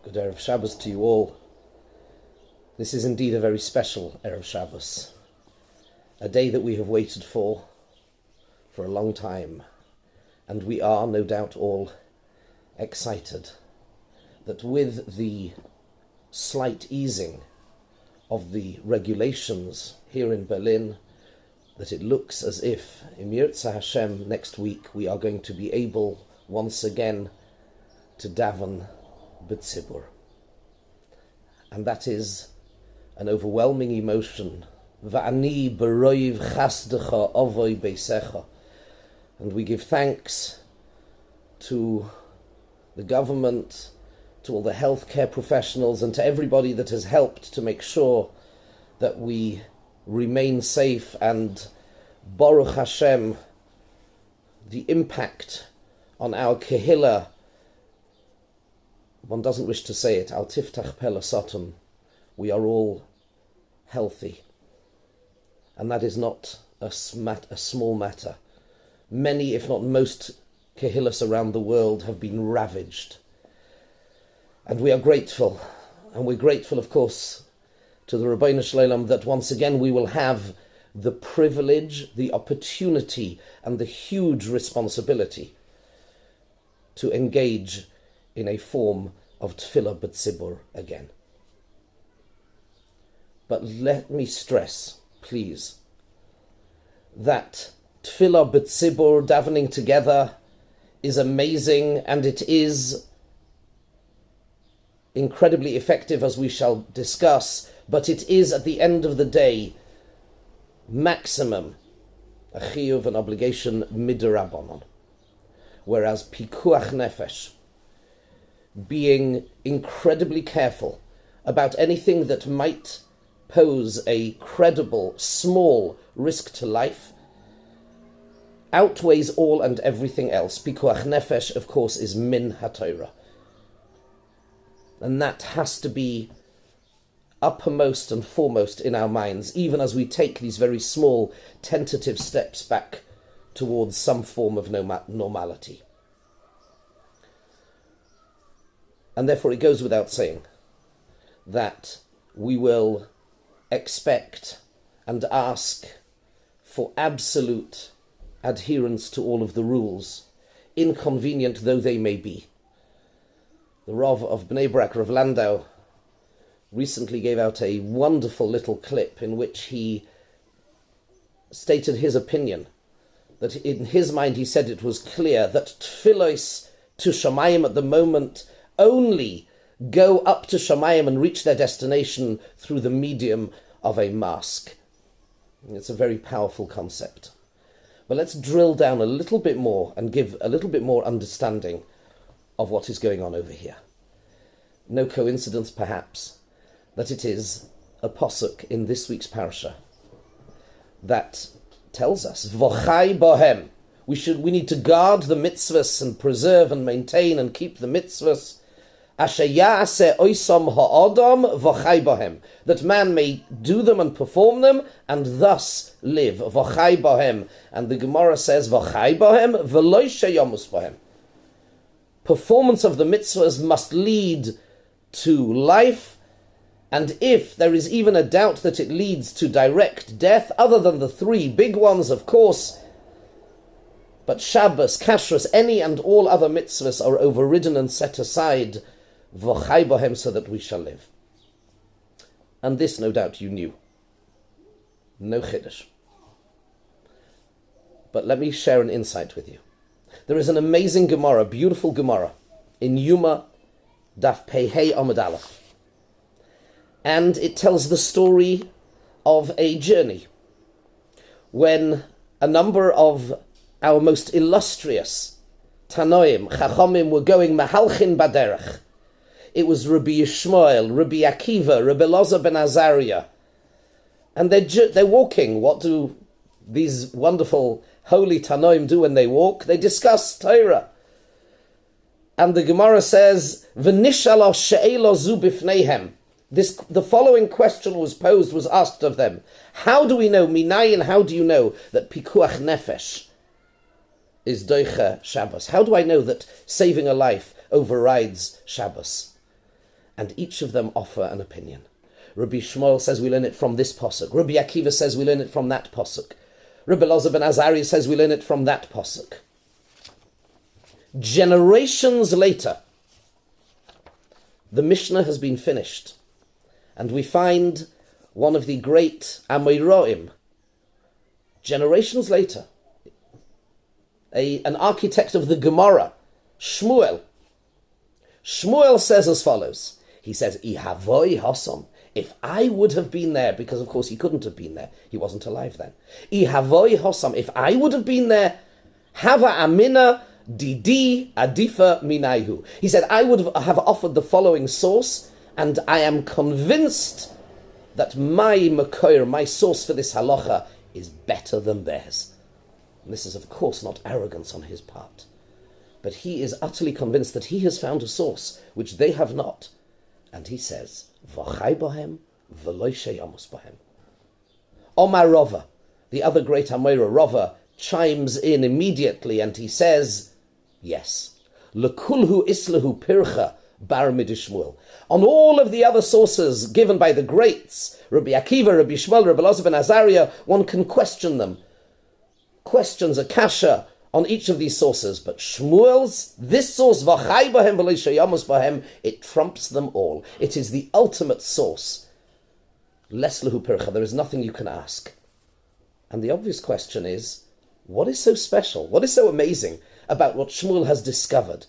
Good Erev Shabbos to you all. This is indeed a very special Erev Shabbos, a day that we have waited for a long time, and we are no doubt all excited that with the slight easing of the regulations here in Berlin, that it looks as if, in Yirtzeh Hashem, next week we are going to be able once again to daven b'tzibur. And that is an overwhelming emotion. Va'ani b'roiv chasdecha avoi beisecha. And we give thanks to the government, to all the healthcare professionals, and to everybody that has helped to make sure that we remain safe. And Baruch Hashem, the impact on our kehillah, one doesn't wish to say it, al tiftach pelasatum, we are all healthy. And that is not a small matter. Many, if not most, kehillas around the world have been ravaged. And we are grateful. And we're grateful, of course, to the Rabbeinu Shalom that once again we will have the privilege, the opportunity, and the huge responsibility to engage in a form of tefillah b'tzibur again. But let me stress, please, that tefillah b'tzibur, davening together, is amazing, and it is incredibly effective, as we shall discuss, but it is, at the end of the day, maximum a chiyuv, an obligation mid'Rabbanan. Whereas pikuach nefesh, being incredibly careful about anything that might pose a credible, small risk to life, outweighs all and everything else. Pikuach nefesh, of course, is min haTorah. And that has to be uppermost and foremost in our minds, even as we take these very small, tentative steps back towards some form of normality. And therefore it goes without saying that we will expect and ask for absolute adherence to all of the rules, inconvenient though they may be. The Rav of Bnei Brak, Rav Landau, recently gave out a wonderful little clip in which he stated his opinion, that in his mind he said it was clear that tefillos to Shamayim at the moment only go up to Shamayim and reach their destination through the medium of a mask. It's a very powerful concept. But let's drill down a little bit more and give a little bit more understanding of what is going on over here. No coincidence, perhaps, that it is a posuk in this week's parasha that tells us, V'chai bohem, we need to guard the mitzvahs and preserve and maintain and keep the mitzvahs, asher ya'aseh oisam ha'adam v'chai bohem, that man may do them and perform them and thus live. V'chai bohem, and the Gemara says, V'chai bohem v'lo sheyamus bohem. Performance of the mitzvahs must lead to life, and if there is even a doubt that it leads to direct death, other than the three big ones, of course, but Shabbos, Kashrus, any and all other mitzvahs are overridden and set aside, v'chai bohem, so that we shall live. And this, no doubt, you knew. No chiddush. But let me share an insight with you. There is an amazing Gemara, beautiful Gemara, in Yuma, Daf Pei Amud Aleph. And it tells the story of a journey when a number of our most illustrious Tanoim, Chachamim, were going Mahalchin Baderech. It was Rabbi Yishmael, Rabbi Akiva, Rabbi Elazar ben Azariah. And they're walking. What do these wonderful holy Tanoim do when they walk? They discuss Torah. And the Gemara says, V'nishalo she'elo zu bifneihem. The following question was asked of them. How do we know, minayin, how do you know that pikuach nefesh is doicha Shabbos? How do I know that saving a life overrides Shabbos? and each of them offer an opinion. Rabbi Shmuel says we learn it from this posuk. Rabbi Akiva says we learn it from that posuk. Rabbi Elazar ben Azariah says we learn it from that posuk. Generations later, the Mishnah has been finished, and we find one of the great Amoraim, generations later, an architect of the Gemara, Shmuel. Shmuel says as follows. He says, Ihavoi Hosom, if I would have been there, because of course he couldn't have been there, he wasn't alive then. Ihavoi Hosom, if I would have been there, Hava Amina Didi Adifa Minaihu. He said, I would have offered the following source, and I am convinced that my Makoir, my source for this halacha, is better than theirs. And this is of course not arrogance on his part, but he is utterly convinced that he has found a source which they have not. And he says, V'chai bohem, v'lo sheyamus bohem. Omar Rava, the other great Amora, Rava, chimes in immediately and he says, yes, Lekulhu islahu pircha bar midishmuel. On all of the other sources given by the greats, Rabbi Akiva, Rabbi Shmuel, Rabbi Elazar ben Azariah, one can question them. Questions a kasha on each of these sources, but Shmuel's, this source, V'chai bohem v'lo sheyamus bohem, it trumps them all. It is the ultimate source. Les lehu pircha, there is nothing you can ask. And the obvious question is, what is so special? What is so amazing about what Shmuel has discovered?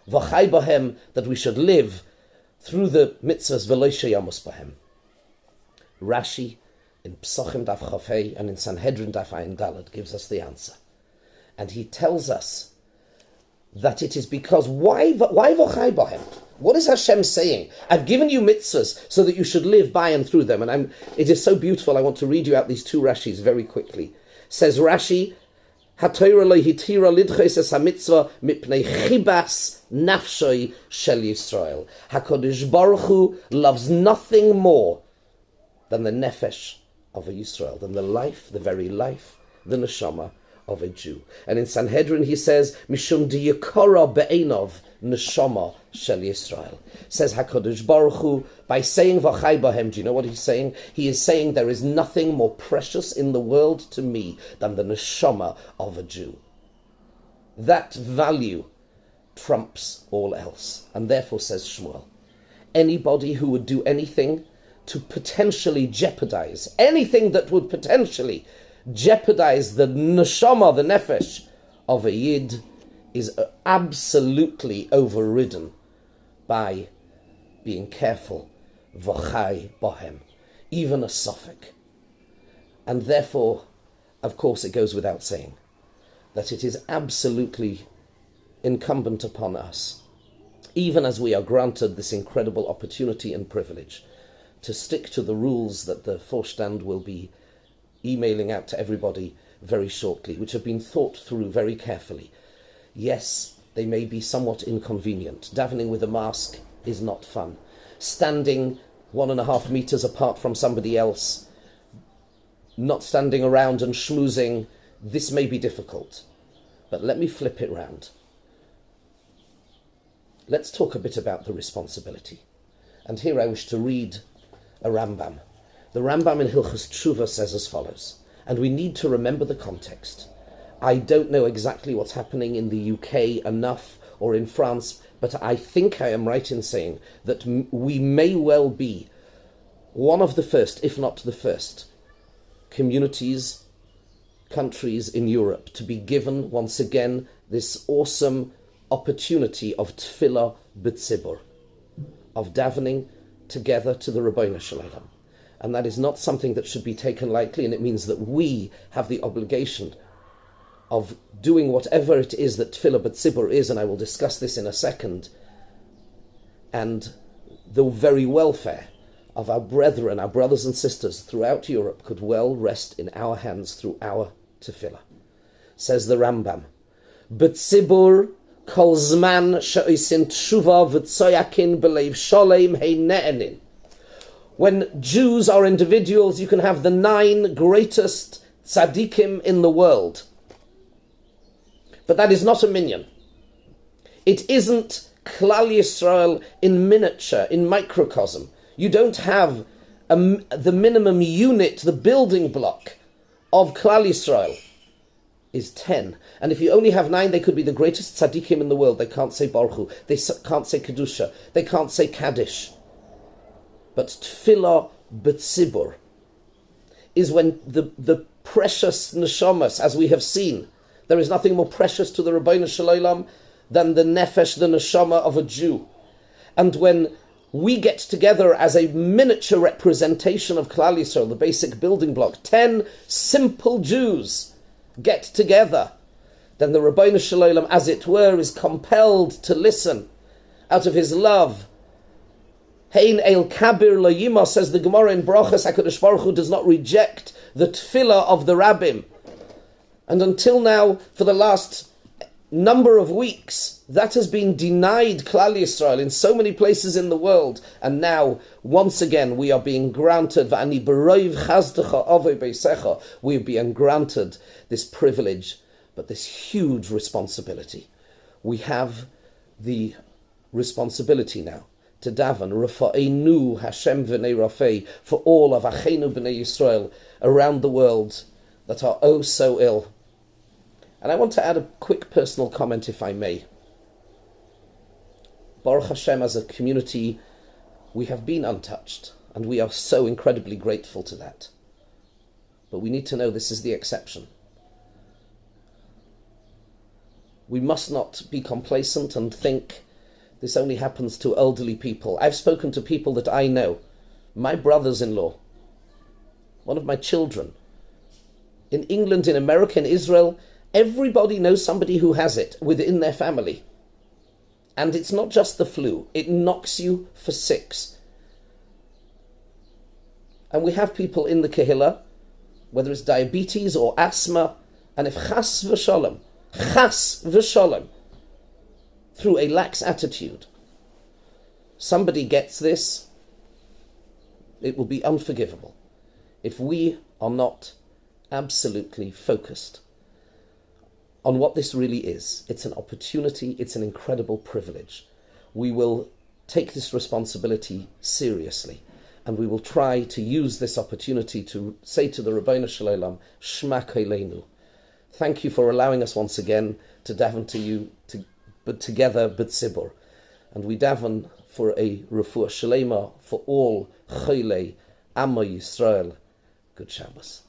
V'chai bohem, that we should live through the mitzvahs v'lo sheyamus bohem. Rashi in Psachim Daf Chafei and in Sanhedrin Daf Ayin Dalad gives us the answer. And he tells us that it is because, why v'chai bohem? What is Hashem saying? I've given you mitzvahs so that you should live by and through them. And it is so beautiful, I want to read you out these two Rashis very quickly. Says Rashi, HaTorah lo hitira lidchos es ha-mitzvah mipnei chibas nafshoi shel Yisrael. HaKadosh Baruch Hu loves nothing more than the nefesh of a Yisrael, than the life, the very life, the neshama of a Jew. And in Sanhedrin he says, Mishum diyakora be'enov neshama shel Yisrael. Says HaKadosh Baruch Hu, by saying v'chai bohem, do you know what he's saying? He is saying there is nothing more precious in the world to me than the neshama of a Jew. That value trumps all else. And therefore, says Shmuel, anybody who would do anything to potentially jeopardize, anything that would potentially jeopardize the neshama, the nefesh of a yid, is absolutely overridden by being careful, v'chai bohem, even a suffix. And therefore, of course, it goes without saying that it is absolutely incumbent upon us, even as we are granted this incredible opportunity and privilege, to stick to the rules that the Vorstand will be emailing out to everybody very shortly, which have been thought through very carefully. Yes, they may be somewhat inconvenient. Davening with a mask is not fun. Standing 1.5 meters apart from somebody else, not standing around and schmoozing, this may be difficult. But let me flip it round. Let's talk a bit about the responsibility. And here I wish to read a Rambam. The Rambam in Hilchos Tshuva says as follows, and we need to remember the context. I don't know exactly what's happening in the UK enough, or in France, but I think I am right in saying that we may well be one of the first, if not the first, communities, countries in Europe to be given once again this awesome opportunity of tefillah b'tzibur, of davening together to the Ribbono Shel Olam. And that is not something that should be taken lightly, and it means that we have the obligation of doing whatever it is that tefillah b'tzibur is, and I will discuss this in a second, and the very welfare of our brethren, our brothers and sisters throughout Europe could well rest in our hands through our tefillah. Says the Rambam, b'tzibur kol zman she'osin tshuva v'tzoyakin b'leiv sholem hei ne'enin. When Jews are individuals, you can have the 9 greatest tzaddikim in the world. But that is not a minyan. It isn't Klal Yisrael in miniature, in microcosm. You don't have the minimum unit, the building block of Klal Yisrael is 10. And if you only have 9, they could be the greatest tzaddikim in the world. They can't say Baruch Hu, they can't say Kedusha, they can't say Kaddish. But Tfilah B'tzibur is when the precious neshamas, as we have seen, there is nothing more precious to the Rabbeinu Shalom than the nefesh, the neshama of a Jew. And when we get together as a miniature representation of Klal Yisrael, the basic building block, 10 simple Jews get together, then the Rabbeinu Shalom, as it were, is compelled to listen out of his love. Hein el kabir lo yima, says the Gemara in Brachas, HaKadosh Baruch Hu does not reject the tefillah of the rabbim. And until now, for the last number of weeks, that has been denied Klal Yisrael in so many places in the world. And now, once again, we are being granted, V'ani b'roiv chazdecha avei beisecha, we are being granted this privilege, but this huge responsibility. We have the responsibility now to daven, Rafa'enu Hashem v'nei Rafei, for all of Achenu b'nei Yisrael around the world that are oh so ill. And I want to add a quick personal comment, if I may. Baruch Hashem, as a community, we have been untouched, and we are so incredibly grateful to that. But we need to know this is the exception. We must not be complacent and think this only happens to elderly people. I've spoken to people that I know, my brothers-in-law, one of my children. In England, in America, in Israel, everybody knows somebody who has it within their family. And it's not just the flu, it knocks you for 6. And we have people in the Kehillah, whether it's diabetes or asthma, and if chas v'sholem, through a lax attitude, somebody gets this, it will be unforgivable if we are not absolutely focused on what this really is. It's an opportunity, it's an incredible privilege. We will take this responsibility seriously, and we will try to use this opportunity to say to the Rabbeinu Shalom, Shma Koleinu. Thank you for allowing us once again to daven to you but together b'tzibur. And we daven for a refuah shalema for all Cholei Amo Yisrael. Good Shabbos.